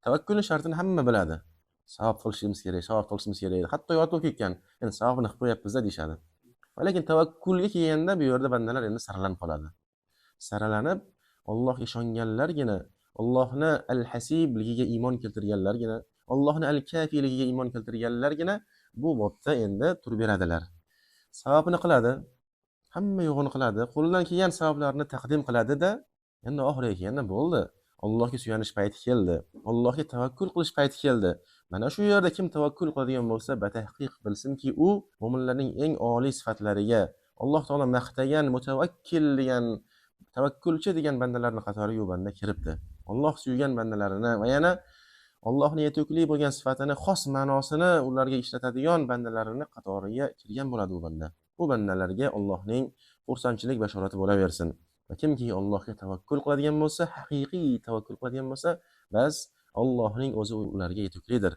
Tavakkulning shartini hamma biladi. Savob qilishimiz kerak, savob qilishimiz kerak. Hatto yotib ketgan, endi savobini qilib qo'yapmiz-da deyshadi. Lekin tavakkulga kelganda bu yerda bandalar endi saralanib qoladi. Saralanib, Allohga ishonganlargina, Allohni al-Hasibligiga iymon keltirganlargina, Allohni al-Kafiligiga iymon keltirganlargina bu bobda endi turib beradilar. Savobini qiladi, hamma yo'g'ini qiladi, qo'lidan kelgan savoblarni taqdim qiladi-da, endi oxiriga kelganda bo'ldi. Allohga suyanish payti keldi. Allohga tavakkul qilish payti keldi. Mana shu yerda kim tavakkul qiladigan bo'lsa, batahqiq bilsinki, u mo'minlarning eng oliy sifatlariga, Alloh taolo maqtagan mutawakkil degan, tavakkulchi degan bandalarning qatoriga u banda kiribdi. Alloh suygan bandalarini va yana Allohning yetukli bo'lgan sifatini, xos ma'nosini ularga ishlatadigan bandalarini qatoriga kirgan bo'ladi u banda. Bu bandalarga Allohning xursandchilik bashorati bo'laversin. Va kimki Allohga tavakkul qiladigan bo'lsa, haqiqiy tavakkul qiladigan bo'lsa, bas Allohning o'zi ularga yetuklidir.